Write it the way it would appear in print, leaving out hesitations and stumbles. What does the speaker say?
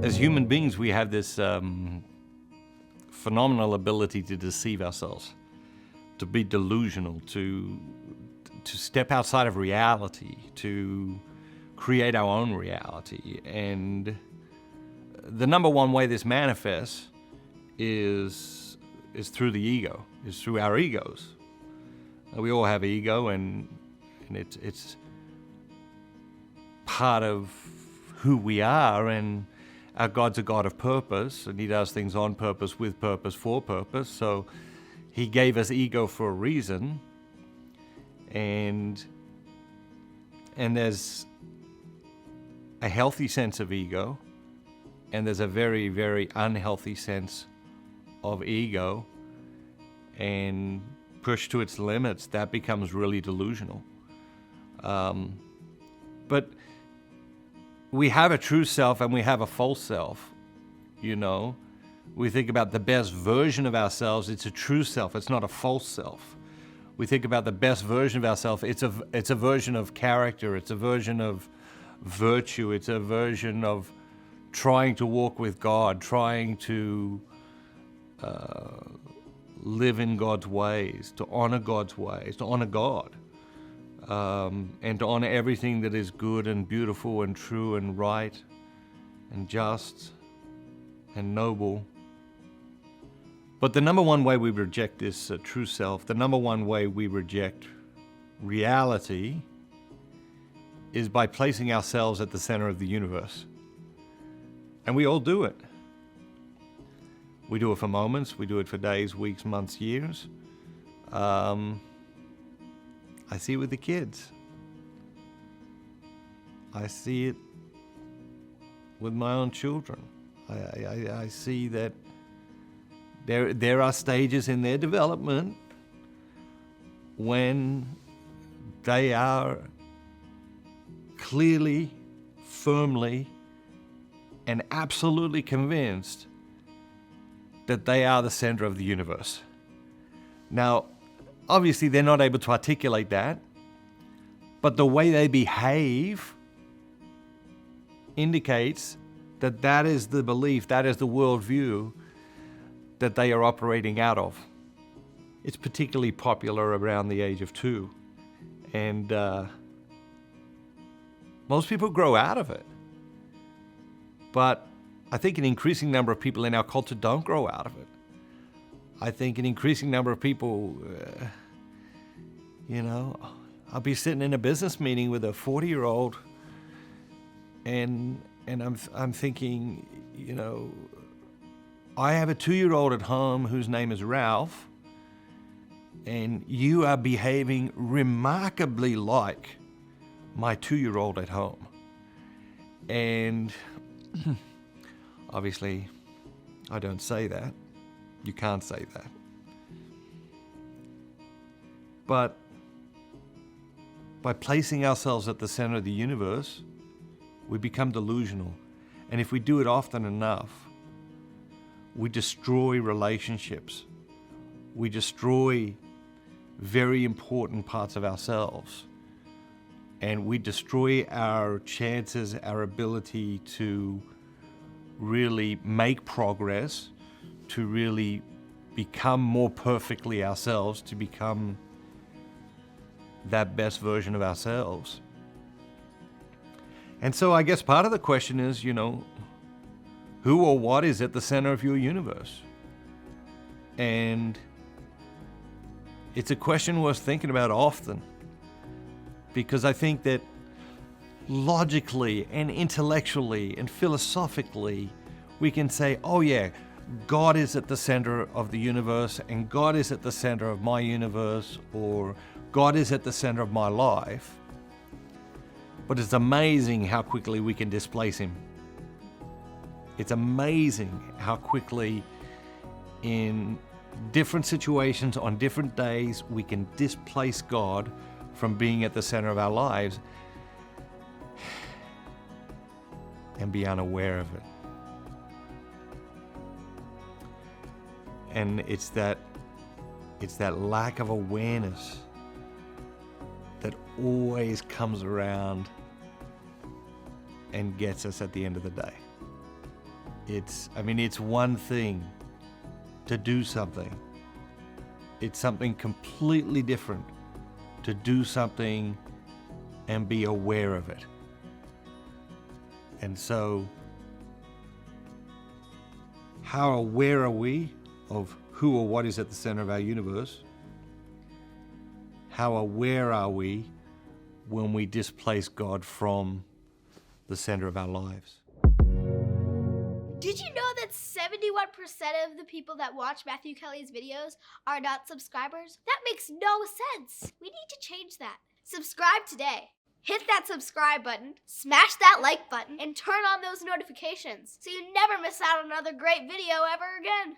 as human beings, we have this phenomenal ability to deceive ourselves, to be delusional, to step outside of reality, to create our own reality. And the number one way this manifests is through the ego, is through our egos. We all have ego, and it's part of who we are, and our God's a God of purpose, and He does things on purpose, with purpose, for purpose. So He gave us ego for a reason, and there's a healthy sense of ego, and there's a very, very unhealthy sense of ego, and pushed to its limits, that becomes really delusional. But we have a true self and we have a false self, you know. We think about the best version of ourselves, it's a true self, it's not a false self. We think about the best version of ourselves, it's a version of character, it's a version of virtue, it's a version of trying to walk with God, trying to live in God's ways, to honor God's ways, to honor God. And to honor everything that is good and beautiful and true and right and just and noble. But the number one way we reject this true self, the number one way we reject reality, is by placing ourselves at the center of the universe. And we all do it. We do it for moments, we do it for days, weeks, months, years. I see it with the kids. I see it with my own children. I see that there are stages in their development when they are clearly, firmly, and absolutely convinced that they are the center of the universe. Now, obviously, they're not able to articulate that, but the way they behave indicates that that is the belief, that is the worldview that they are operating out of. It's particularly popular around the age of 2, and most people grow out of it. But I think an increasing number of people in our culture don't grow out of it. I think an increasing number of people, I'll be sitting in a business meeting with a 40-year-old, and I'm thinking, I have a 2-year-old at home whose name is Ralph, and you are behaving remarkably like my 2-year-old at home. And obviously, I don't say that. You can't say that. But by placing ourselves at the center of the universe, we become delusional. And if we do it often enough, we destroy relationships. We destroy very important parts of ourselves. And we destroy our chances, our ability to really make progress, to really become more perfectly ourselves, to become that best version of ourselves. And so I guess part of the question is, who or what is at the center of your universe? And it's a question worth thinking about often, because I think that logically and intellectually and philosophically, we can say, oh yeah, God is at the center of the universe, and God is at the center of my universe, or God is at the center of my life. But it's amazing how quickly we can displace Him. It's amazing how quickly, in different situations, on different days, we can displace God from being at the center of our lives and be unaware of it. And it's that lack of awareness that always comes around and gets us at the end of the day. It's one thing to do something. It's something completely different to do something and be aware of it. And so, how aware are we of who or what is at the center of our universe? How aware are we when we displace God from the center of our lives? Did you know that 71% of the people that watch Matthew Kelly's videos are not subscribers? That makes no sense. We need to change that. Subscribe today. Hit that subscribe button, smash that like button, and turn on those notifications so you never miss out on another great video ever again.